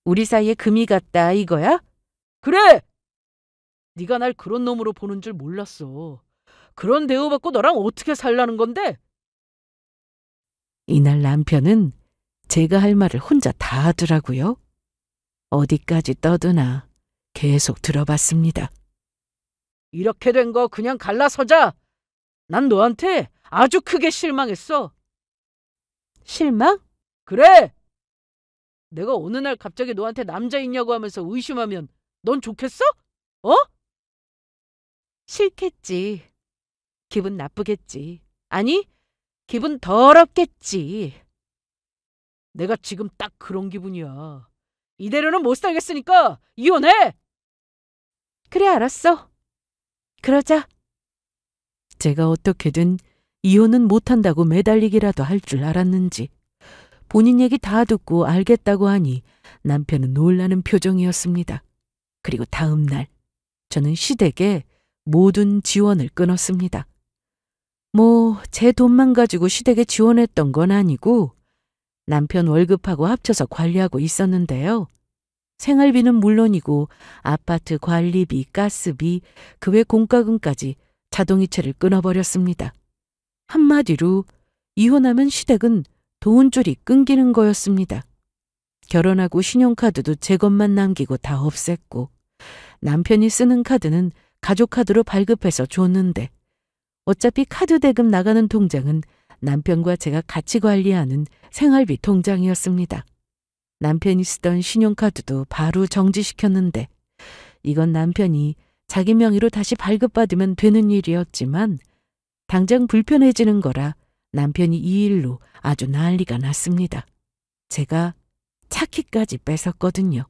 우리 사이에 금이 갔다 이거야? 그래! 네가 날 그런 놈으로 보는 줄 몰랐어. 그런 대우받고 너랑 어떻게 살라는 건데? 이날 남편은 제가 할 말을 혼자 다 하더라고요. 어디까지 떠드나 계속 들어봤습니다. 이렇게 된 거 그냥 갈라서자. 난 너한테 아주 크게 실망했어. 실망? 그래! 내가 어느 날 갑자기 너한테 남자 있냐고 하면서 의심하면 넌 좋겠어? 어? 싫겠지. 기분 나쁘겠지. 아니, 기분 더럽겠지. 내가 지금 딱 그런 기분이야. 이대로는 못 살겠으니까 이혼해! 그래, 알았어. 그러자. 제가 어떻게든 이혼은 못한다고 매달리기라도 할 줄 알았는지 본인 얘기 다 듣고 알겠다고 하니 남편은 놀라는 표정이었습니다. 그리고 다음 날 저는 시댁에 모든 지원을 끊었습니다. 제 돈만 가지고 시댁에 지원했던 건 아니고 남편 월급하고 합쳐서 관리하고 있었는데요. 생활비는 물론이고 아파트 관리비, 가스비, 그 외 공과금까지 자동이체를 끊어버렸습니다. 한마디로 이혼하면 시댁은 돈줄이 끊기는 거였습니다. 결혼하고 신용카드도 제 것만 남기고 다 없앴고 남편이 쓰는 카드는 가족카드로 발급해서 줬는데 어차피 카드 대금 나가는 통장은 남편과 제가 같이 관리하는 생활비 통장이었습니다. 남편이 쓰던 신용카드도 바로 정지시켰는데 이건 남편이 자기 명의로 다시 발급받으면 되는 일이었지만 당장 불편해지는 거라 남편이 이 일로 아주 난리가 났습니다. 제가 차키까지 뺏었거든요.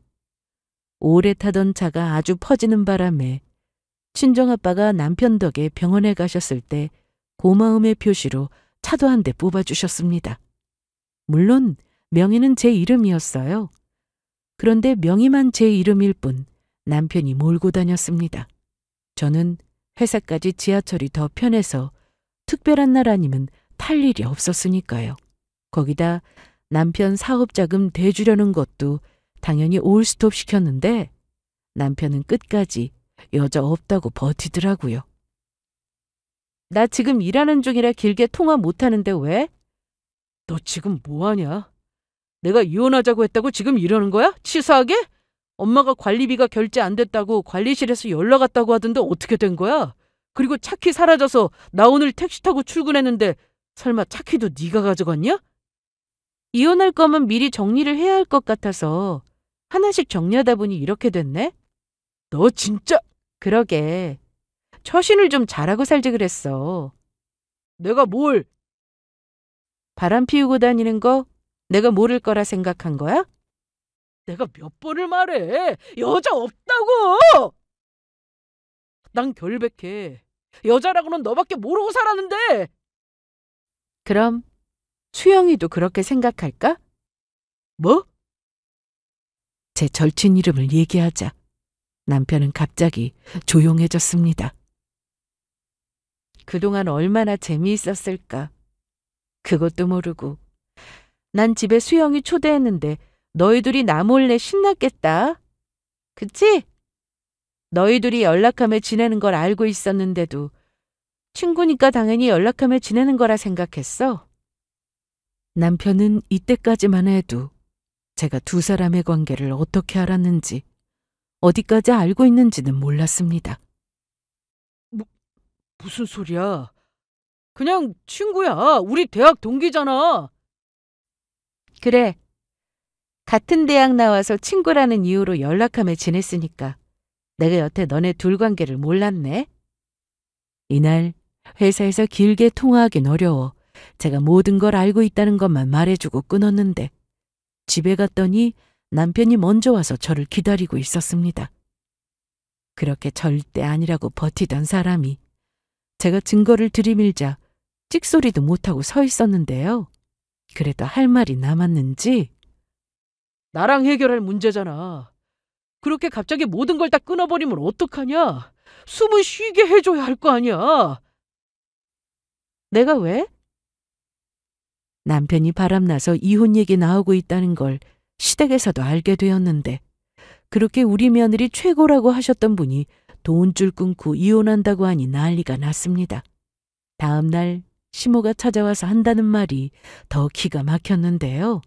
오래 타던 차가 아주 퍼지는 바람에 친정아빠가 남편 덕에 병원에 가셨을 때 고마움의 표시로 차도 한 대 뽑아주셨습니다. 물론 명의는 제 이름이었어요. 그런데 명의만 제 이름일 뿐 남편이 몰고 다녔습니다. 저는 회사까지 지하철이 더 편해서 특별한 날 아니면 탈 일이 없었으니까요. 거기다 남편 사업자금 대주려는 것도 당연히 올스톱 시켰는데 남편은 끝까지 여자 없다고 버티더라고요. 나 지금 일하는 중이라 길게 통화 못하는데 왜? 너 지금 뭐하냐? 내가 이혼하자고 했다고 지금 이러는 거야? 치사하게? 엄마가 관리비가 결제 안 됐다고 관리실에서 연락 왔다고 하던데 어떻게 된 거야? 그리고 차키 사라져서 나 오늘 택시 타고 출근했는데 설마 차키도 네가 가져갔냐? 이혼할 거면 미리 정리를 해야 할 것 같아서 하나씩 정리하다 보니 이렇게 됐네? 너 진짜... 그러게. 처신을 좀 잘하고 살지 그랬어. 내가 뭘... 바람 피우고 다니는 거 내가 모를 거라 생각한 거야? 내가 몇 번을 말해. 여자 없다고! 난 결백해. 여자라고는 너밖에 모르고 살았는데. 그럼 수영이도 그렇게 생각할까? 뭐? 제 절친 이름을 얘기하자 남편은 갑자기 조용해졌습니다. 그동안 얼마나 재미있었을까. 그것도 모르고 난 집에 수영이 초대했는데 너희들이 나 몰래 신났겠다. 그치? 너희들이 연락하며 지내는 걸 알고 있었는데도 친구니까 당연히 연락하며 지내는 거라 생각했어. 남편은 이때까지만 해도 제가 두 사람의 관계를 어떻게 알았는지 어디까지 알고 있는지는 몰랐습니다. 무슨 소리야? 그냥 친구야. 우리 대학 동기잖아. 그래. 같은 대학 나와서 친구라는 이유로 연락하며 지냈으니까 내가 여태 너네 둘 관계를 몰랐네. 이날 회사에서 길게 통화하긴 어려워 제가 모든 걸 알고 있다는 것만 말해주고 끊었는데 집에 갔더니 남편이 먼저 와서 저를 기다리고 있었습니다. 그렇게 절대 아니라고 버티던 사람이 제가 증거를 들이밀자 찍소리도 못하고 서 있었는데요. 그래도 할 말이 남았는지 나랑 해결할 문제잖아. 그렇게 갑자기 모든 걸 다 끊어버리면 어떡하냐? 숨을 쉬게 해줘야 할 거 아니야. 내가 왜? 남편이 바람나서 이혼 얘기 나오고 있다는 걸 시댁에서도 알게 되었는데 그렇게 우리 며느리 최고라고 하셨던 분이 돈줄 끊고 이혼한다고 하니 난리가 났습니다. 다음 날 시모가 찾아와서 한다는 말이 더 기가 막혔는데요.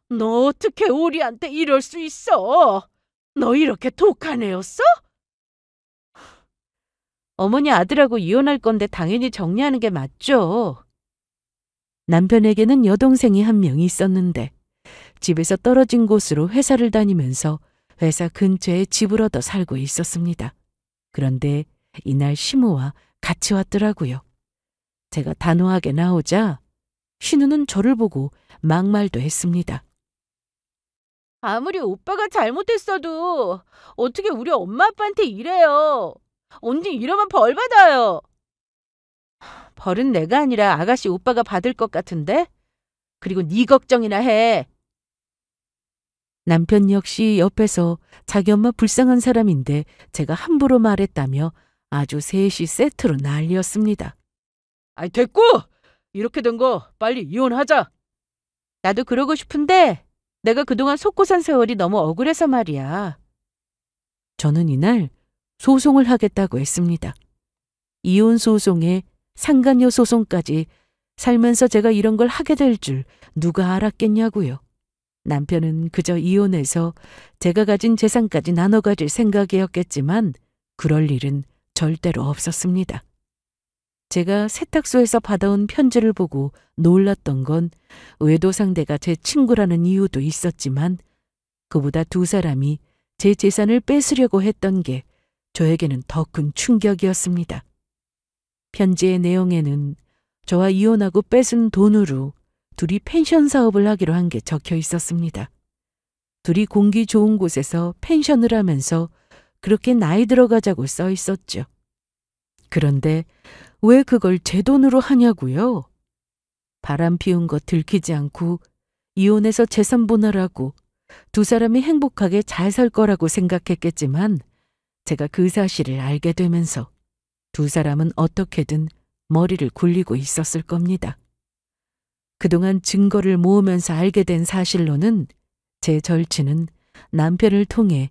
너 어떻게 우리한테 이럴 수 있어? 너 이렇게 독한 애였어? 어머니 아들하고 이혼할 건데 당연히 정리하는 게 맞죠. 남편에게는 여동생이 한 명 있었는데 집에서 떨어진 곳으로 회사를 다니면서 회사 근처에 집을 얻어 살고 있었습니다. 그런데 이날 시모와 같이 왔더라고요. 제가 단호하게 나오자 신우는 저를 보고 막말도 했습니다. 아무리 오빠가 잘못했어도 어떻게 우리 엄마 아빠한테 이래요? 언니 이러면 벌 받아요. 벌은 내가 아니라 아가씨 오빠가 받을 것 같은데? 그리고 네 걱정이나 해. 남편 역시 옆에서 자기 엄마 불쌍한 사람인데 제가 함부로 말했다며 아주 셋이 세트로 난리였습니다. 아이 됐고! 이렇게 된 거 빨리 이혼하자. 나도 그러고 싶은데 내가 그동안 속고 산 세월이 너무 억울해서 말이야. 저는 이날 소송을 하겠다고 했습니다. 이혼 소송에 상간녀 소송까지 살면서 제가 이런 걸 하게 될 줄 누가 알았겠냐고요. 남편은 그저 이혼해서 제가 가진 재산까지 나눠 가질 생각이었겠지만 그럴 일은 절대로 없었습니다. 제가 세탁소에서 받아온 편지를 보고 놀랐던 건 외도 상대가 제 친구라는 이유도 있었지만 그보다 두 사람이 제 재산을 뺏으려고 했던 게 저에게는 더 큰 충격이었습니다. 편지의 내용에는 저와 이혼하고 뺏은 돈으로 둘이 펜션 사업을 하기로 한 게 적혀 있었습니다. 둘이 공기 좋은 곳에서 펜션을 하면서 그렇게 나이 들어가자고 써 있었죠. 그런데 왜 그걸 제 돈으로 하냐고요? 바람 피운 거 들키지 않고 이혼해서 재산 분할하고 두 사람이 행복하게 잘 살 거라고 생각했겠지만 제가 그 사실을 알게 되면서 두 사람은 어떻게든 머리를 굴리고 있었을 겁니다. 그동안 증거를 모으면서 알게 된 사실로는 제 절친은 남편을 통해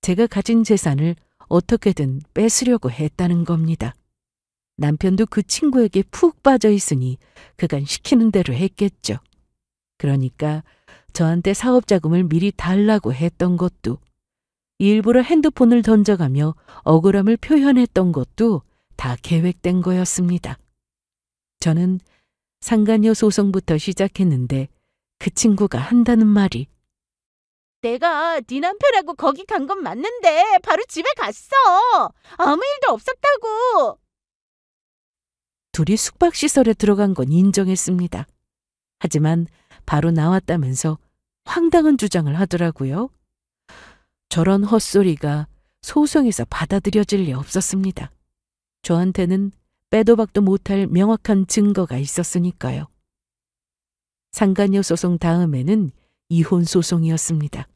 제가 가진 재산을 어떻게든 뺏으려고 했다는 겁니다. 남편도 그 친구에게 푹 빠져 있으니 그간 시키는 대로 했겠죠. 그러니까 저한테 사업 자금을 미리 달라고 했던 것도 일부러 핸드폰을 던져가며 억울함을 표현했던 것도 다 계획된 거였습니다. 저는 상간녀 소송부터 시작했는데 그 친구가 한다는 말이 내가 네 남편하고 거기 간 건 맞는데 바로 집에 갔어. 아무 일도 없었다고. 둘이 숙박시설에 들어간 건 인정했습니다. 하지만 바로 나왔다면서 황당한 주장을 하더라고요. 저런 헛소리가 소송에서 받아들여질 리 없었습니다. 저한테는 빼도 박도 못할 명확한 증거가 있었으니까요. 상간녀 소송 다음에는 이혼 소송이었습니다.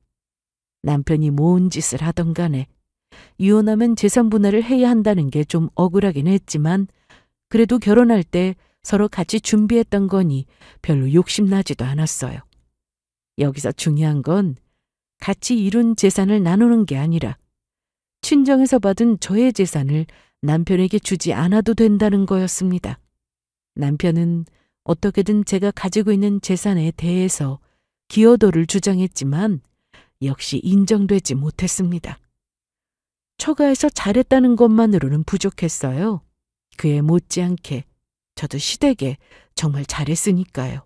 남편이 뭔 짓을 하던 간에 이혼하면 재산 분할을 해야 한다는 게 좀 억울하긴 했지만 그래도 결혼할 때 서로 같이 준비했던 거니 별로 욕심나지도 않았어요. 여기서 중요한 건 같이 이룬 재산을 나누는 게 아니라 친정에서 받은 저의 재산을 남편에게 주지 않아도 된다는 거였습니다. 남편은 어떻게든 제가 가지고 있는 재산에 대해서 기여도를 주장했지만 역시 인정되지 못했습니다. 처가에서 잘했다는 것만으로는 부족했어요. 그에 못지않게 저도 시댁에 정말 잘했으니까요.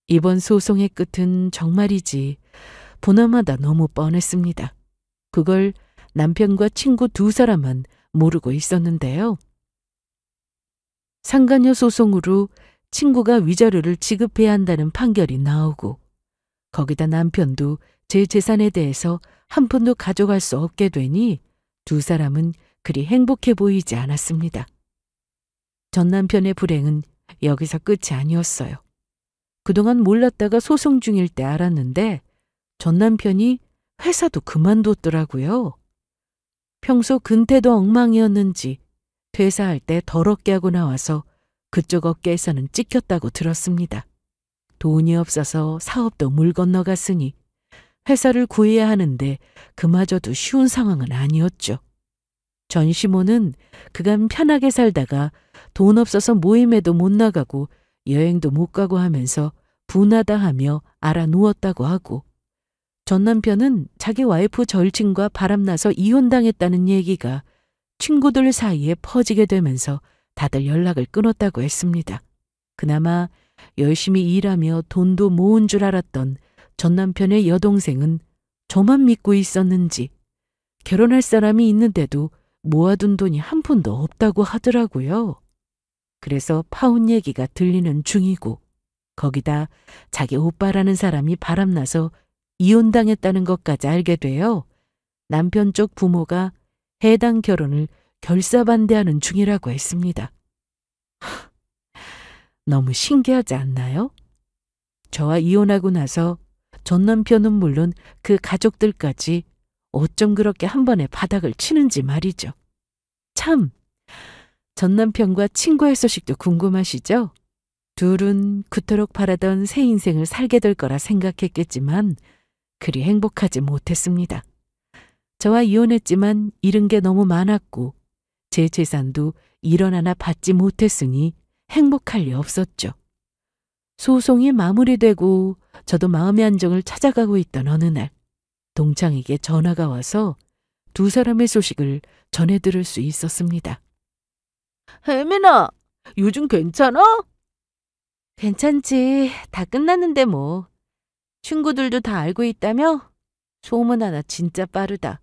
이번 소송의 끝은 정말이지 보나마나 너무 뻔했습니다. 그걸 남편과 친구 두 사람만 모르고 있었는데요. 상간녀 소송으로 친구가 위자료를 지급해야 한다는 판결이 나오고 거기다 남편도 제 재산에 대해서 한 푼도 가져갈 수 없게 되니 두 사람은 그리 행복해 보이지 않았습니다. 전 남편의 불행은 여기서 끝이 아니었어요. 그동안 몰랐다가 소송 중일 때 알았는데 전 남편이 회사도 그만뒀더라고요. 평소 근태도 엉망이었는지 퇴사할 때 더럽게 하고 나와서 그쪽 업계에서는 찍혔다고 들었습니다. 돈이 없어서 사업도 물 건너갔으니 회사를 구해야 하는데 그마저도 쉬운 상황은 아니었죠. 전시모는 그간 편하게 살다가 돈 없어서 모임에도 못 나가고 여행도 못 가고 하면서 분하다 하며 알아 누웠다고 하고, 전 남편은 자기 와이프 절친과 바람나서 이혼당했다는 얘기가 친구들 사이에 퍼지게 되면서 다들 연락을 끊었다고 했습니다. 그나마 열심히 일하며 돈도 모은 줄 알았던 전 남편의 여동생은 저만 믿고 있었는지 결혼할 사람이 있는데도 모아둔 돈이 한 푼도 없다고 하더라고요. 그래서 파혼 얘기가 들리는 중이고, 거기다 자기 오빠라는 사람이 바람나서 이혼당했다는 것까지 알게 되어 남편 쪽 부모가 해당 결혼을 결사반대하는 중이라고 했습니다. 너무 신기하지 않나요? 저와 이혼하고 나서 전 남편은 물론 그 가족들까지 어쩜 그렇게 한 번에 바닥을 치는지 말이죠. 참, 전 남편과 친구의 소식도 궁금하시죠? 둘은 그토록 바라던 새 인생을 살게 될 거라 생각했겠지만 그리 행복하지 못했습니다. 저와 이혼했지만 잃은 게 너무 많았고 제 재산도 1원 하나 받지 못했으니 행복할 리 없었죠. 소송이 마무리되고 저도 마음의 안정을 찾아가고 있던 어느 날 동창에게 전화가 와서 두 사람의 소식을 전해 들을 수 있었습니다. 혜민아, 요즘 괜찮아? 괜찮지. 다 끝났는데 뭐. 친구들도 다 알고 있다며? 소문 하나 진짜 빠르다.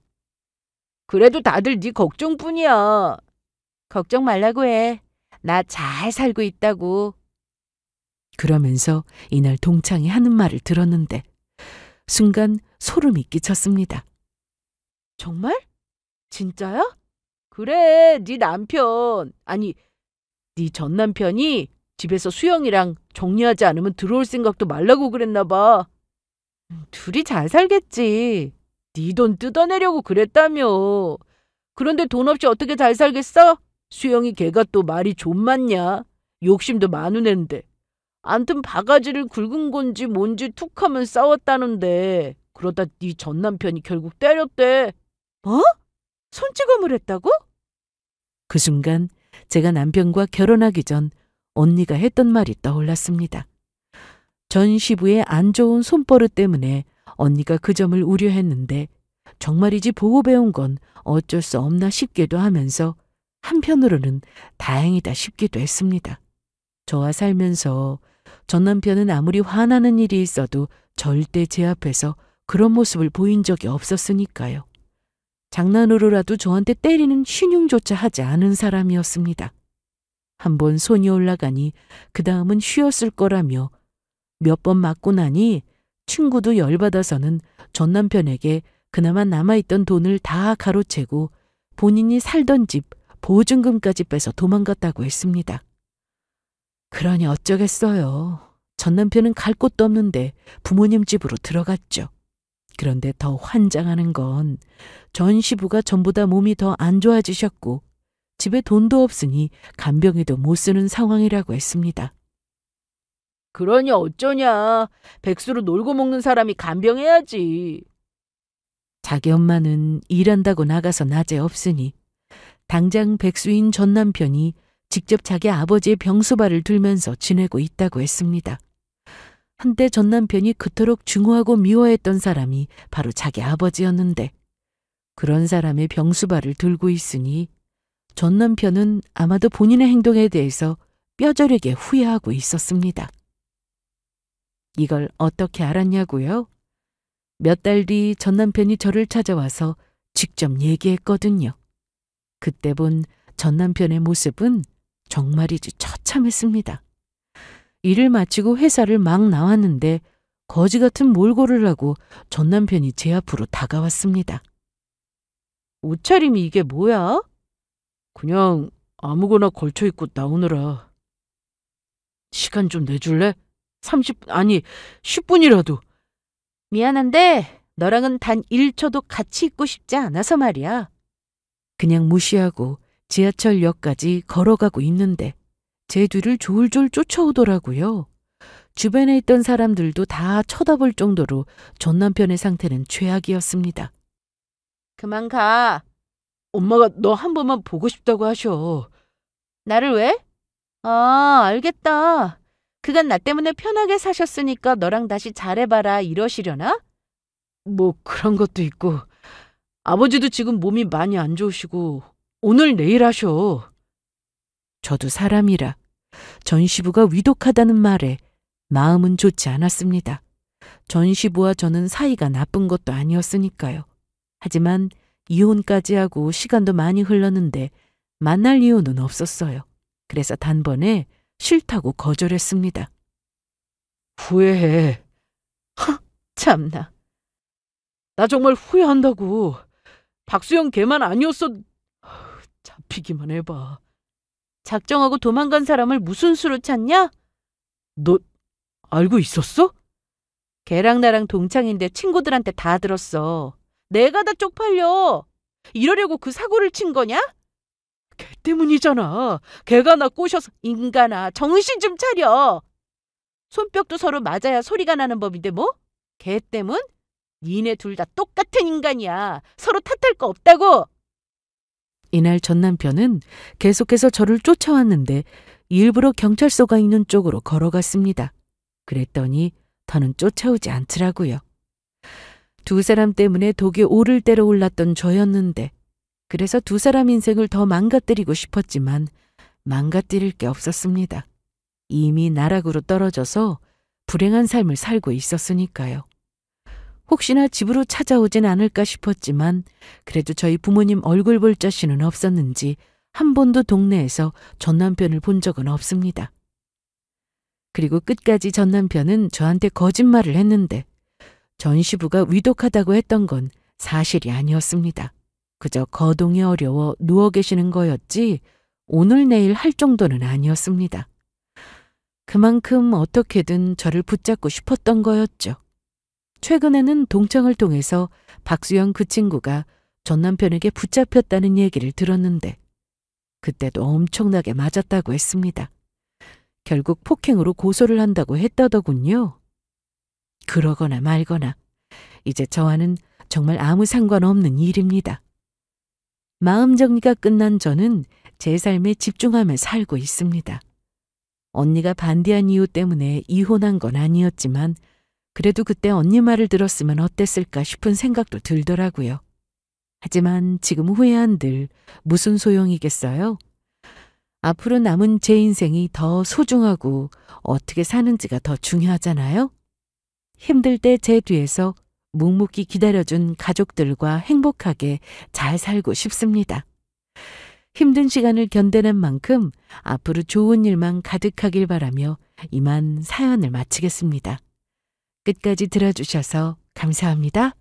그래도 다들 네 걱정뿐이야. 걱정 말라고 해. 나 잘 살고 있다고. 그러면서 이날 동창이 하는 말을 들었는데 순간 소름이 끼쳤습니다. 정말? 진짜야? 그래, 네 남편, 아니, 네 전 남편이 집에서 수영이랑 정리하지 않으면 들어올 생각도 말라고 그랬나 봐. 둘이 잘 살겠지. 네 돈 뜯어내려고 그랬다며. 그런데 돈 없이 어떻게 잘 살겠어? 수영이 걔가 또 말이 좀 많냐? 욕심도 많은 앤데. 암튼 바가지를 긁은 건지 뭔지 툭하면 싸웠다는데 그러다 네 전 남편이 결국 때렸대. 뭐? 손찌검을 했다고? 그 순간 제가 남편과 결혼하기 전 언니가 했던 말이 떠올랐습니다. 전 시부의 안 좋은 손버릇 때문에 언니가 그 점을 우려했는데 정말이지 보고 배운 건 어쩔 수 없나 싶기도 하면서 한편으로는 다행이다 싶기도 했습니다. 저와 살면서 전 남편은 아무리 화나는 일이 있어도 절대 제 앞에서 그런 모습을 보인 적이 없었으니까요. 장난으로라도 저한테 때리는 신용조차 하지 않은 사람이었습니다. 한번 손이 올라가니 그 다음은 쉬었을 거라며 몇 번 맞고 나니 친구도 열받아서는 전 남편에게 그나마 남아있던 돈을 다 가로채고 본인이 살던 집 보증금까지 빼서 도망갔다고 했습니다. 그러니 어쩌겠어요. 전 남편은 갈 곳도 없는데 부모님 집으로 들어갔죠. 그런데 더 환장하는 건 전 시부가 전보다 몸이 더 안 좋아지셨고 집에 돈도 없으니 간병에도 못 쓰는 상황이라고 했습니다. 그러니 어쩌냐. 백수로 놀고 먹는 사람이 간병해야지. 자기 엄마는 일한다고 나가서 낮에 없으니 당장 백수인 전 남편이 직접 자기 아버지의 병수발을 들면서 지내고 있다고 했습니다. 한때 전 남편이 그토록 증오하고 미워했던 사람이 바로 자기 아버지였는데 그런 사람의 병수발을 들고 있으니 전 남편은 아마도 본인의 행동에 대해서 뼈저리게 후회하고 있었습니다. 이걸 어떻게 알았냐고요? 몇 달 뒤 전 남편이 저를 찾아와서 직접 얘기했거든요. 그때 본 전 남편의 모습은 정말이지 처참했습니다. 일을 마치고 회사를 막 나왔는데 거지 같은 몰골을 하고 전 남편이 제 앞으로 다가왔습니다. 옷차림이 이게 뭐야? 그냥 아무거나 걸쳐 입고 나오느라. 시간 좀 내줄래? 10분이라도. 미안한데 너랑은 단 1초도 같이 있고 싶지 않아서 말이야. 그냥 무시하고 지하철역까지 걸어가고 있는데 제 뒤를 졸졸 쫓아오더라고요. 주변에 있던 사람들도 다 쳐다볼 정도로 전 남편의 상태는 최악이었습니다. 그만 가. 엄마가 너 한 번만 보고 싶다고 하셔. 나를 왜? 아, 알겠다. 그간 나 때문에 편하게 사셨으니까 너랑 다시 잘해봐라 이러시려나? 뭐 그런 것도 있고 아버지도 지금 몸이 많이 안 좋으시고 오늘 내일 하셔. 저도 사람이라 전 시부가 위독하다는 말에 마음은 좋지 않았습니다. 전 시부와 저는 사이가 나쁜 것도 아니었으니까요. 하지만 이혼까지 하고 시간도 많이 흘렀는데 만날 이유는 없었어요. 그래서 단번에 싫다고 거절했습니다. 후회해. 참나. 나 정말 후회한다고. 박수영 걔만 아니었어. 잡히기만 해봐. 작정하고 도망간 사람을 무슨 수로 찾냐? 너 알고 있었어? 걔랑 나랑 동창인데 친구들한테 다 들었어. 내가 다 쪽팔려. 이러려고 그 사고를 친 거냐? 걔 때문이잖아. 걔가 나 꼬셔서. 인간아, 정신 좀 차려. 손뼉도 서로 맞아야 소리가 나는 법인데 뭐? 걔 때문? 니네 둘 다 똑같은 인간이야. 서로 탓할 거 없다고. 이날 전 남편은 계속해서 저를 쫓아왔는데 일부러 경찰서가 있는 쪽으로 걸어갔습니다. 그랬더니 더는 쫓아오지 않더라고요. 두 사람 때문에 독이 오를 대로 올랐던 저였는데 그래서 두 사람 인생을 더 망가뜨리고 싶었지만 망가뜨릴 게 없었습니다. 이미 나락으로 떨어져서 불행한 삶을 살고 있었으니까요. 혹시나 집으로 찾아오진 않을까 싶었지만 그래도 저희 부모님 얼굴 볼 자신은 없었는지 한 번도 동네에서 전 남편을 본 적은 없습니다. 그리고 끝까지 전 남편은 저한테 거짓말을 했는데 전 시부가 위독하다고 했던 건 사실이 아니었습니다. 그저 거동이 어려워 누워 계시는 거였지 오늘 내일 할 정도는 아니었습니다. 그만큼 어떻게든 저를 붙잡고 싶었던 거였죠. 최근에는 동창을 통해서 박수영 그 친구가 전 남편에게 붙잡혔다는 얘기를 들었는데 그때도 엄청나게 맞았다고 했습니다. 결국 폭행으로 고소를 한다고 했다더군요. 그러거나 말거나 이제 저와는 정말 아무 상관없는 일입니다. 마음 정리가 끝난 저는 제 삶에 집중하며 살고 있습니다. 언니가 반대한 이유 때문에 이혼한 건 아니었지만 그래도 그때 언니 말을 들었으면 어땠을까 싶은 생각도 들더라고요. 하지만 지금 후회한들 무슨 소용이겠어요? 앞으로 남은 제 인생이 더 소중하고 어떻게 사는지가 더 중요하잖아요? 힘들 때 제 뒤에서 묵묵히 기다려준 가족들과 행복하게 잘 살고 싶습니다. 힘든 시간을 견뎌낸 만큼 앞으로 좋은 일만 가득하길 바라며 이만 사연을 마치겠습니다. 끝까지 들어주셔서 감사합니다.